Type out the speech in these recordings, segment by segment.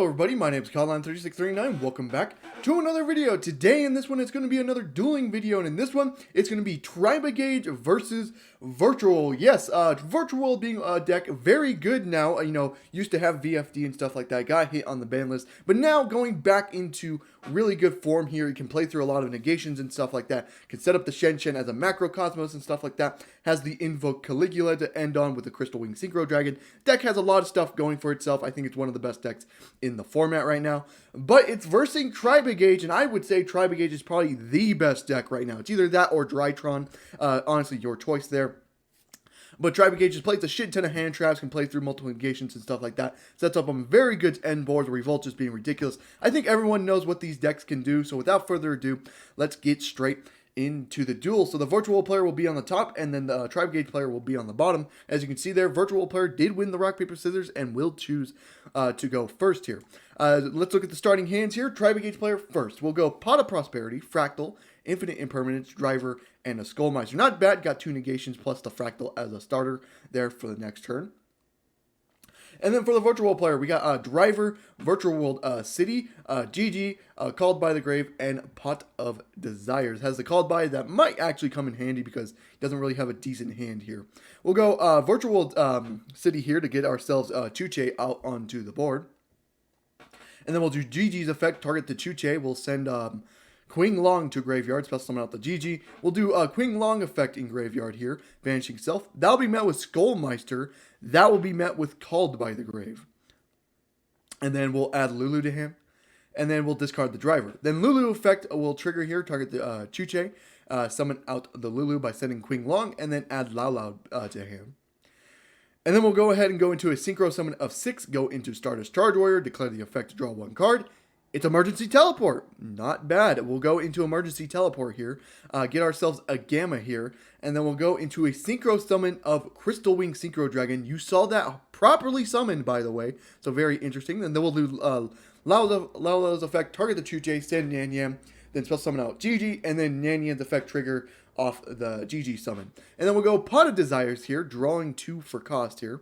everybody, my name is Colin3639. Welcome back to another video. Today in this one, it's going to be another dueling video, and in this one, it's going to be Tri-Brigade versus Virtual. Yes, Virtual being a deck very good now. Used to have VFD and stuff like that, got hit on the ban list, but now going back into really good form here. You can play through a lot of negations and stuff like that. Can set up the Shen as a Macrocosmos and stuff like that. Has the Invoke Caligula to end on with the Crystal Wing Synchro Dragon. Deck has a lot of stuff going for itself. I think it's one of the best decks in the format right now. But it's versing Tri-Brigade, and I would say Tri-Brigade is probably the best deck right now. It's either that or Drytron. Honestly, your choice there. But Tri-Brigade just plays a shit ton of hand traps, can play through multiple negations and stuff like that. Sets up on very good end boards, Revolt just being ridiculous. I think everyone knows what these decks can do, so without further ado, let's get straight into the duel. So the Virtual player will be on the top, and then the Tri-Brigade player will be on the bottom. As you can see there, Virtual player did win the rock, paper, scissors, and will choose to go first here. Let's look at the starting hands here. Tri-Brigade player first. We'll go Pot of Prosperity, Fractal, Infinite Impermanence, Driver, and a Skullmeister. Not bad, got 2 negations plus the Fractal as a starter there for the next turn. And then for the Virtual player, we got Driver, Virtual World City, GG, Called by the Grave, and Pot of Desires. Has the Called by that might actually come in handy because it doesn't really have a decent hand here. We'll go Virtual World City here to get ourselves Chuche out onto the board. And then we'll do GG's effect, target the Chuche. We'll send Qing Long to graveyard, special summon out the GG. We'll do a Qing Long effect in graveyard here, banishing self. That'll be met with Skullmeister. That will be met with Called by the Grave. And then we'll add Lulu to him. And then we'll discard the Driver. Then Lulu effect will trigger here, target the Chuche, summon out the Lulu by sending Qing Long, and then add Lao Lao to him. And then we'll go ahead and go into a Synchro Summon of 6, go into Stardust Charge Warrior, declare the effect to draw 1 card. It's Emergency Teleport. Not bad. We'll go into Emergency Teleport here, get ourselves a Gamma here, and then we'll go into a Synchro Summon of Crystal Wing Synchro Dragon. You saw that properly summoned, by the way, so very interesting. And then we'll do Lao Lao's effect, target the Chuche, send Yan Yan, then spell summon out GG, and then Yan Yan's effect trigger off the GG summon. And then we'll go Pot of Desires here, drawing 2 for cost here.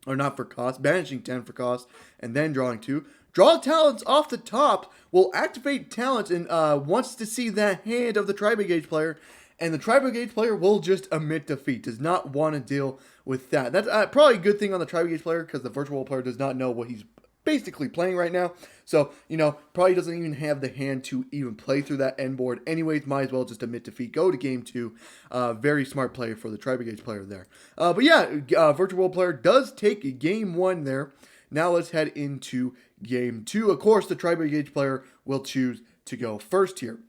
Or not for cost, banishing 10 for cost, and then drawing 2. Draw talents off the top, will activate talents and wants to see that hand of the Tri-Brigade player, and the Tri-Brigade player will just admit defeat, does not want to deal with that. That's probably a good thing on the Tri-Brigade player, because the Virtual player does not know what he's basically playing right now, so, probably doesn't even have the hand to even play through that end board. Anyways, might as well just admit defeat, go to game 2. Very smart play for the Tri-Brigade player there. But yeah, Virtual player does take game 1 there. Now let's head into game 2. Of course, the Tri-Brigade player will choose to go first here.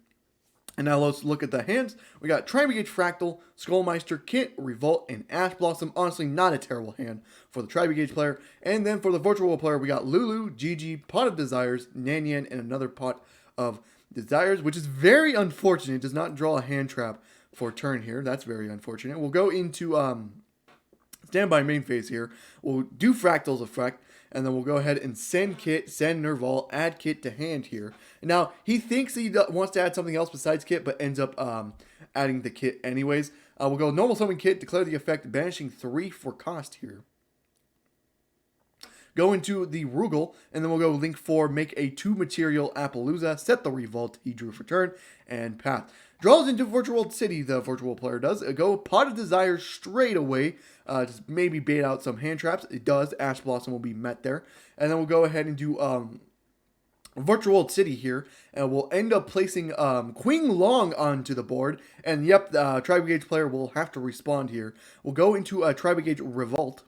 And now let's look at the hands. We got Tri-Brigade Fractal, Skullmeister, Kit, Revolt, and Ash Blossom. Honestly, not a terrible hand for the Tri-Brigade player. And then for the Virtual player, we got Lulu, GG, Pot of Desires, Yan Yan, and another Pot of Desires, which is very unfortunate. It does not draw a hand trap for turn here. That's very unfortunate. We'll go into standby main phase here. We'll do Fractal's effect. And then we'll go ahead and send Kit, send Nerval, add Kit to hand here. Now, he thinks he wants to add something else besides Kit, but ends up adding the Kit anyways. We'll go normal summon Kit, declare the effect, banishing 3 for cost here. Go into the Rugal, and then we'll go link 4, make a 2 material Appaloosa, set the Revolt he drew for turn, and path. Draws into Virtual City, the Virtual player does. Go Pot of Desires straight away. Just maybe bait out some hand traps. It does. Ash Blossom will be met there. And then we'll go ahead and do Virtual City here. And we'll end up placing Qing Long onto the board. And yep, the Tri-Brigade player will have to respond here. We'll go into a Tri-Brigade Revolt.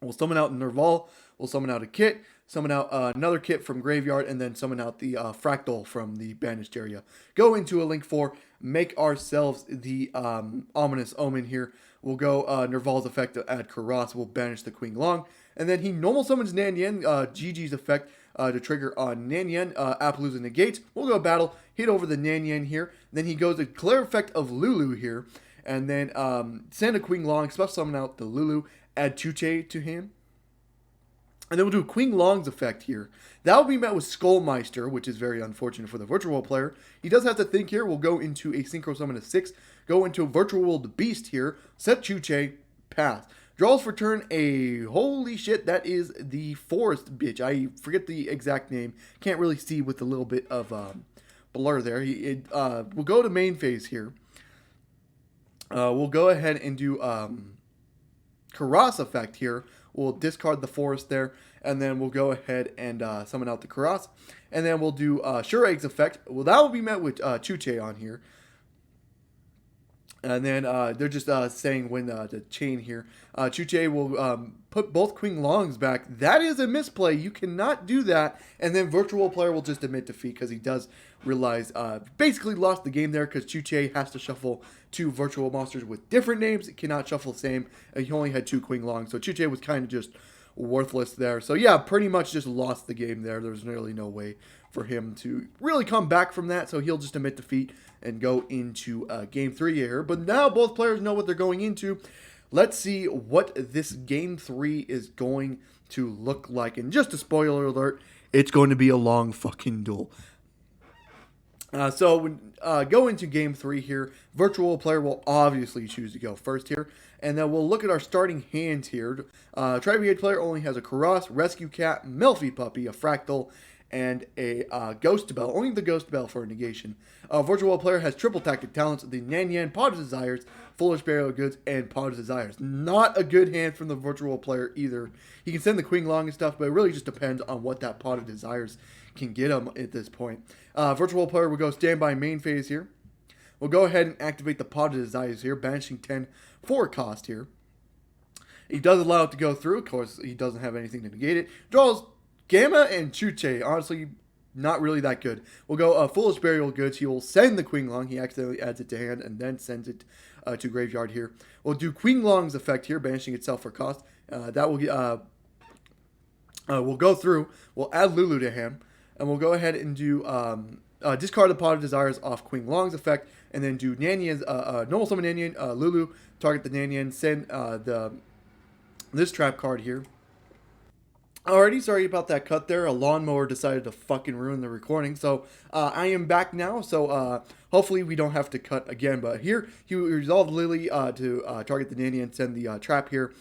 We'll summon out Nerval. We'll summon out a Kit. Summon out another Kit from graveyard, and then summon out the Fractal from the banished area. Go into a link 4, make ourselves the Ominous Omen here. We'll go Nerval's effect to add Karas. We'll banish the Qing Long. And then he normal summons Yan Yan, GG's effect to trigger on Yan Yan. Appaloosa negates. We'll go battle, hit over the Yan Yan here. Then he goes to declare effect of Lulu here. And then send a Qing Long, special summon out the Lulu, add Chuche to him. And then we'll do Qing Long's effect here. That will be met with Skullmeister, which is very unfortunate for the Virtual player. He does have to think here. We'll go into a Synchro Summon of 6. Go into Virtual World Beast here. Set Chuche, path. Draws for turn a, holy shit, that is the forest bitch. I forget the exact name. Can't really see with a little bit of blur there. We'll go to main phase here. We'll go ahead and do Karas effect here. We'll discard the forest there, and then we'll go ahead and summon out the Karas. And then we'll do Sure Eggs effect. Well, that will be met with Chuche on here. And then they're just saying when the chain here. Chuche will put both Queen Longs back. That is a misplay. You cannot do that. And then Virtual Player will just admit defeat because he does realize basically lost the game there because Chuche has to shuffle two virtual monsters with different names. It cannot shuffle the same. He only had two Queen Longs. So Chuche was kind of just worthless there. So yeah, pretty much just lost the game there. There's really no way for him to really come back from that. So he'll just admit defeat and go into game 3 here. But now both players know what they're going into. Let's see what this game 3 is going to look like. And just a spoiler alert, it's going to be a long fucking duel. So when go into game 3 here, Virtual Player will obviously choose to go first here. And then we'll look at our starting hands here. Tri-Brigade player only has a Karas, Rescue Cat, Melfi Puppy, a Fractal, and a Ghost Bell. Only the Ghost Bell for a negation. Virtual Player has triple tactic talents, the Nanyan, Pot of Desires, Foolish Burial Goods, and Pot of Desires. Not a good hand from the Virtual Player either. He can send the Queen Long and stuff, but it really just depends on what that Pot of Desires can get him at this point. Virtual Player will go standby main phase here. We'll go ahead and activate the Pot of Desires here, banishing 10 for cost here. He does allow it to go through. Of course, he doesn't have anything to negate it. Draws Gamma and Chuche. Honestly, not really that good. We'll go Foolish Burial Goods. He will send the Queen Long. He accidentally adds it to hand and then sends it to graveyard here. We'll do Queen Long's effect here, banishing itself for cost. That will we'll go through. We'll add Lulu to hand. And we'll go ahead and do discard the Pot of Desires off Queen Long's effect. And then do Nanyan's, normal summon Nanyan, Lulu, target the Nanyan, send this trap card here. Alrighty, sorry about that cut there. A lawnmower decided to fucking ruin the recording. So I am back now. So hopefully we don't have to cut again. But here he resolved Lily to target the Nanny and send the trap here,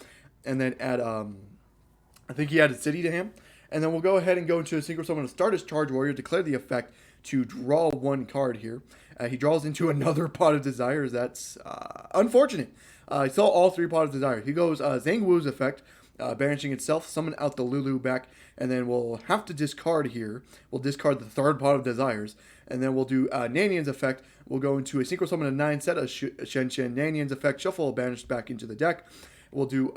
and then add I think he added City to him. And then we'll go ahead and go into a Synchro Summon to start his Charge Warrior, declare the effect to draw one card here. He draws into another Pot of Desires. That's unfortunate. He saw all three Pot of Desires. He goes Zhang Wu's effect. Banishing itself, summon out the Lulu back, and then we'll have to discard here. We'll discard the third Pot of Desires, and then we'll do Nanyan's effect. We'll go into a Synchro Summon of 9, set a Shen Shen. Nanyan's effect, shuffle banished back into the deck. We'll do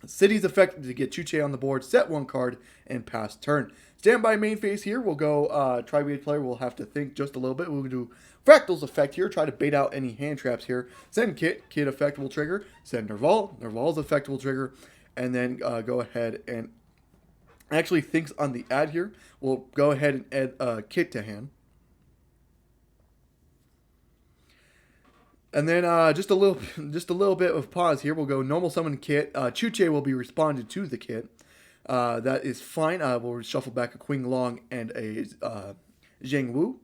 City's effect to get Chuche on the board, set one card, and pass turn. Standby main phase here. We'll go Tri-Brigade player. We'll have to think just a little bit. We'll do Fractal's effect here. Try to bait out any hand traps here. Send Kit. Kit effect will trigger. Send Nerval. Nerval's effect will trigger. And then go ahead and actually thinks on the ad here. We'll go ahead and add Kit to hand. And then just a little bit of pause here. We'll go normal summon Kit. Chuche will be responded to the Kit. That is fine. We'll shuffle back a Queen Long and a Zhang Wu.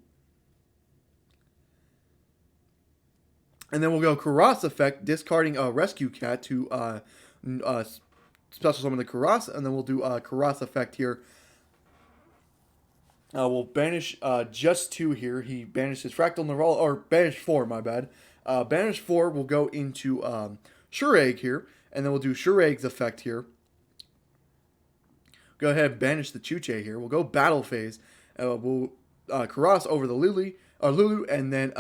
And then we'll go Karas effect, discarding a Rescue Cat to special summon the Karas. And then we'll do Karas effect here. We'll banish just 2 here. He banishes Fractal Nerval, or banish 4, my bad. Banish 4 will go into Sure Egg here. And then we'll do Sure Egg's effect here. Go ahead and banish the Chuche here. We'll go battle phase. We'll Karas over the Lulu, and then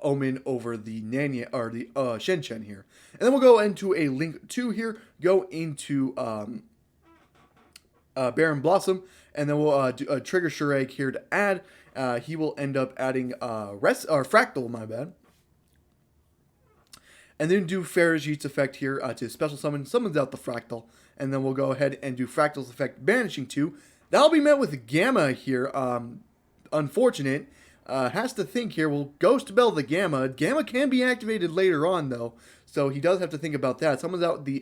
Omen over the Nanya, or the Shen Shen here. And then we'll go into a Link 2 here. Go into Baron Blossom. And then we'll trigger Sure Egg here to add. He will end up adding Fractal, my bad. And then do Farajit's effect here to special summon. Summons out the Fractal. And then we'll go ahead and do Fractal's effect, banishing 2. That'll be met with Gamma here. Unfortunate. Has to think here. We'll Ghost Bell the Gamma. Gamma can be activated later on, though. So he does have to think about that. Summons out the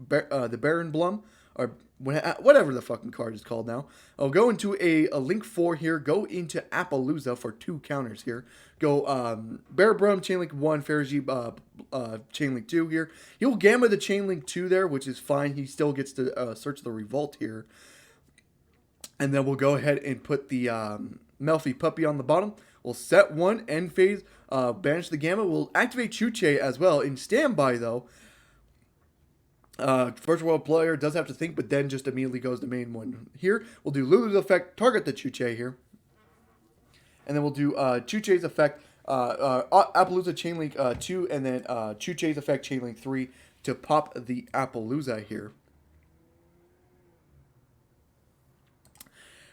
Baron Blum. Or whatever the fucking card is called now. I'll go into a Link 4 here. Go into Appaloosa for 2 counters here. Go Bear Brum, Chain Link 1, Farajit, Chain Link 2 here. He will Gamma the Chain Link 2 there, which is fine. He still gets to search the Revolt here. And then we'll go ahead and put the Melfi Puppy on the bottom. We'll set one, end phase, banish the Gamma. We'll activate Chuche as well. In standby, though, Virtual World player does have to think, but then just immediately goes to main one here. We'll do Lulu's effect, target the Chuche here. And then we'll do Chuche's effect, Appaloosa Chainlink 2, and then Chuche's effect Chainlink 3 to pop the Appaloosa here.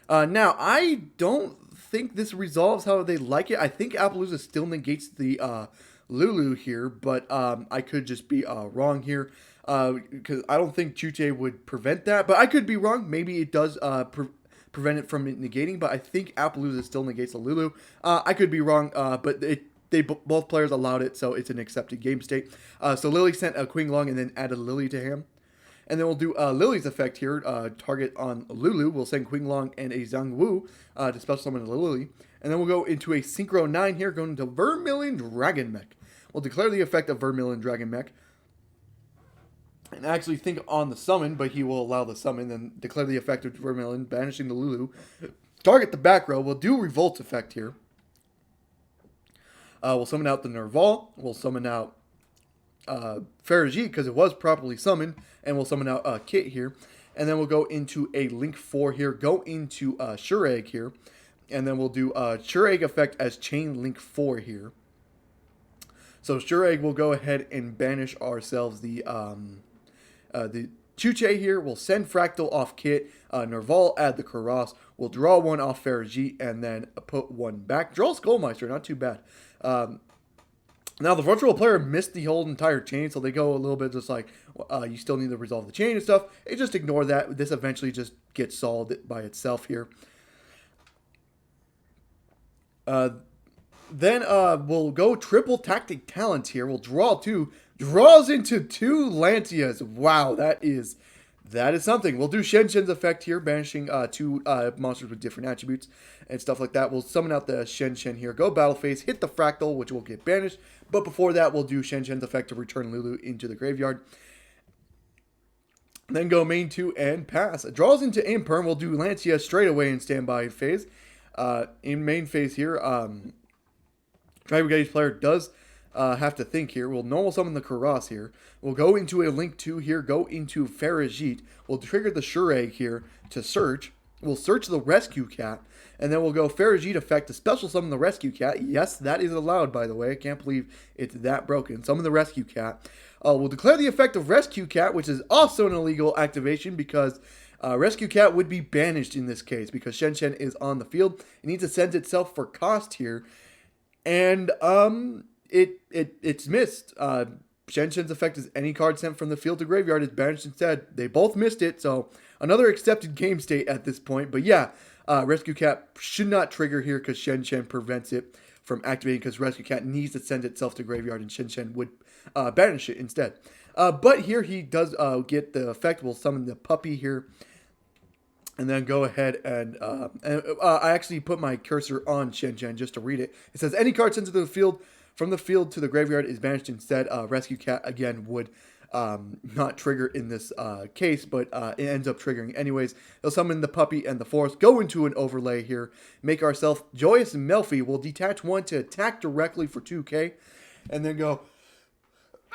Now, I don't think this resolves how they like it. I think Appaloosa still negates the Lulu here, but I could just be wrong here. Because I don't think Chuche would prevent that, but I could be wrong. Maybe it does prevent it from negating, but I think Appaloosa still negates the Lulu. I could be wrong, but both players allowed it, so it's an accepted game state. So Lily sent a Queen Long and then added Lily to him. And then we'll do Lily's effect here, target on Lulu. We'll send Queen Long and a Zhang Wu to special summon Lily. And then we'll go into a Synchro 9 here, going into Vermilion Dragon Mech. We'll declare the effect of Vermilion Dragon Mech. And actually think on the summon, but he will allow the summon, then declare the effect of Vermilion, banishing the Lulu. Target the back row. We'll do Revolt effect here. We'll summon out the Nerval. We'll summon out Farajit because it was properly summoned, and we'll summon out Kit here. And then we'll go into a Link 4 here, go into Shureg here, and then we'll do Shureg effect as Chain Link 4 here. So Shureg will go ahead and banish ourselves the Chuche here. We'll send Fractal off Kit. Nerval, add the Karas. We'll draw one off Farajit and then put one back. Draw Skullmeister, not too bad. Now, the virtual player missed the whole entire chain, so they go a little bit just like, you still need to resolve the chain and stuff. They just ignore that. This eventually just gets solved by itself here. Then we'll go triple tactic talent here. We'll draw two. Draws into two Lantias. Wow, that is something. We'll do Shen Shen's effect here, banishing two monsters with different attributes and stuff like that. We'll summon out the Shen Shen here. Go battle phase, hit the Fractal, which will get banished. But before that, we'll do Shen Shen's effect to return Lulu into the graveyard. Then go main 2 and pass. Draws into Imperm. We'll do Lancia straight away in standby phase. In main phase here, Tri-Brigade player does have to think here. We'll normal summon the Karas here. We'll go into a Link 2 here. Go into Farajit. We'll trigger the Shureg here to search. We'll search the Rescue Cat. And then we'll go Farajit effect to special summon the Rescue Cat. Yes, that is allowed, by the way. I can't believe it's that broken. Summon the Rescue Cat. We'll declare the effect of Rescue Cat, which is also an illegal activation because Rescue Cat would be banished in this case because Shen Shen is on the field. It needs to send itself for cost here. And it's missed. Shen Shen's effect is any card sent from the field to graveyard is banished instead. They both missed it, so another accepted game state at this point. But yeah, Rescue Cat should not trigger here because Shen Shen prevents it from activating because Rescue Cat needs to send itself to graveyard and Shen Shen would banish it instead. But here he does get the effect. We'll summon the puppy here. And then go ahead and I actually put my cursor on Shen Shen just to read it. It says any card sent to the field from the field to the graveyard is banished instead. Rescue Cat again would not trigger in this case, but it ends up triggering anyways. They'll summon the puppy and the forest. Go into an overlay here. Make ourselves Joyous Melfi. We'll detach one to attack directly for 2k, and then go.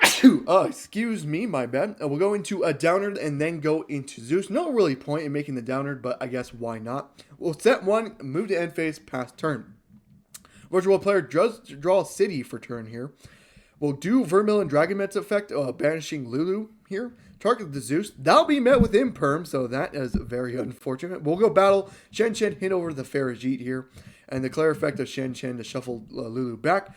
Excuse me, my bad. We'll go into a Downer and then go into Zeus. No really point in making the Downer, but I guess why not? We'll set one, move to end phase, pass turn. Virtual player does draw a city for turn here. We'll do Vermilion Dragon Met's effect, banishing Lulu here. Target the Zeus. That'll be met with Imperm, so that is very unfortunate. We'll go battle Shen Shen, hit over the Farajit here, and declare effect of Shen Shen to shuffle Lulu back.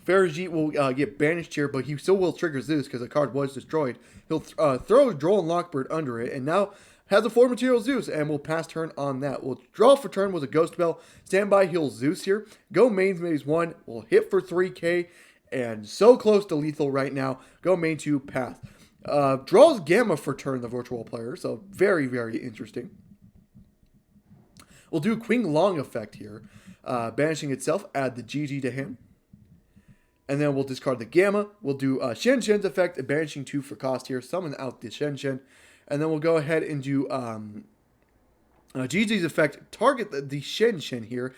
Farajit will get banished here, but he still will trigger Zeus because the card was destroyed. He'll throw Droll and Lockbird under it, and now has a 4 material Zeus, and we'll pass turn on that. We'll draw for turn with a Ghost Bell. Standby heal Zeus here. Go main phase 1. We'll hit for 3k, and so close to lethal right now. Go main 2, pass. Draws Gamma for turn, the virtual player, so very, very interesting. We'll do Queen Long effect here. Banishing itself, add the GG to him. And then we'll discard the Gamma. We'll do Shen Shen's effect, banishing 2 for cost here. Summon out the Shen Shen. And then we'll go ahead and do GG's effect, target the Shen Shen here.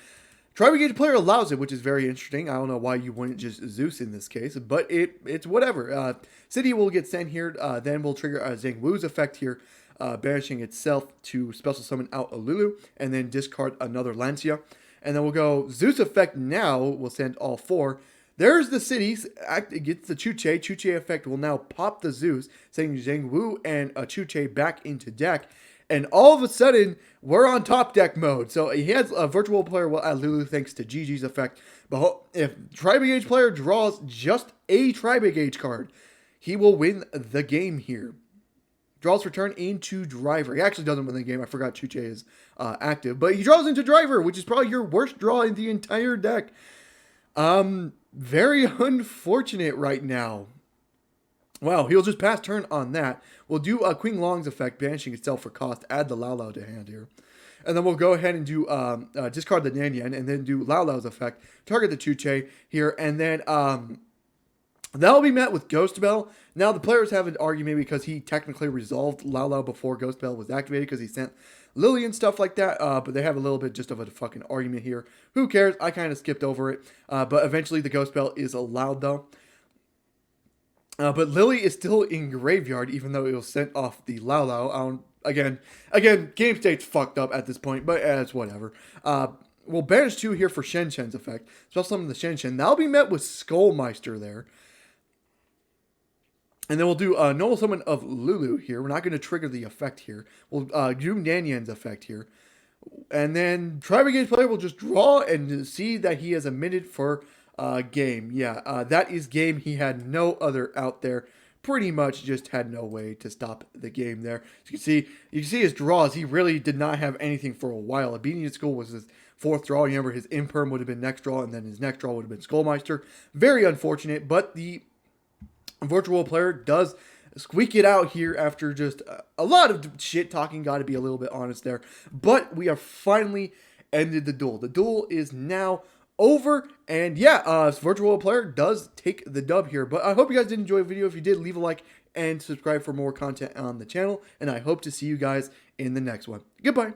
Tri-Brigade player allows it, which is very interesting. I don't know why you wouldn't just Zeus in this case, but it's whatever. City will get sent here. Then we'll trigger Zhang Wu's effect here, banishing itself to special summon out a Lulu, and then discard another Lancia. And then we'll go Zeus effect now. We'll send all 4. There's the cities. It gets the Chuche. Chuche effect will now pop the Zeus, sending Zhang Wu and Chuche back into deck. And all of a sudden, we're on top deck mode. So he has a virtual player will add Lulu thanks to GG's effect. But if Tri-Brigade player draws just a Tri-Brigade card, he will win the game here. Draws return into Driver. He actually doesn't win the game. I forgot Chuche is active. But he draws into Driver, which is probably your worst draw in the entire deck. Very unfortunate right now. Wow, he'll just pass turn on that. We'll do Queen Long's effect, banishing itself for cost. Add the Lao Lao to hand here. And then we'll go ahead and do discard the Nan Yan, and then do Lao Lao's effect. Target the Chuche here, and then that'll be met with Ghost Bell. Now, the players have an argument because he technically resolved Lao Lao before Ghost Bell was activated because he sent Lily and stuff like that, but they have a little bit just of a fucking argument here. Who cares? I kind of skipped over it, but eventually the Ghost Bell is allowed, though. But Lily is still in graveyard, even though it was sent off the Lao Lao. Again, game state's fucked up at this point, but it's whatever. We'll banish 2 here for Shen Shen's effect. Special summon the Shen Shen. That'll be met with Skullmeister there. And then we'll do normal summon of Lulu here. We're not going to trigger the effect here. We'll do Nanyan's effect here. And then Tri-Brigade player will just draw and see that he has omitted for game. Yeah, that is game. He had no other out there. Pretty much just had no way to stop the game there. As you can see his draws. He really did not have anything for a while. Obedient School was his 4th draw. You remember his Imperm would have been next draw, and then his next draw would have been Skullmeister. Very unfortunate, but the virtual player does squeak it out here after just a lot of shit talking. Got to be a little bit honest there. But we have finally ended the duel. The duel is now over, and yeah, virtual player does take the dub here. But I hope you guys did enjoy the video. If you did, leave a like and subscribe for more content on the channel, and I hope to see you guys in the next one. Goodbye.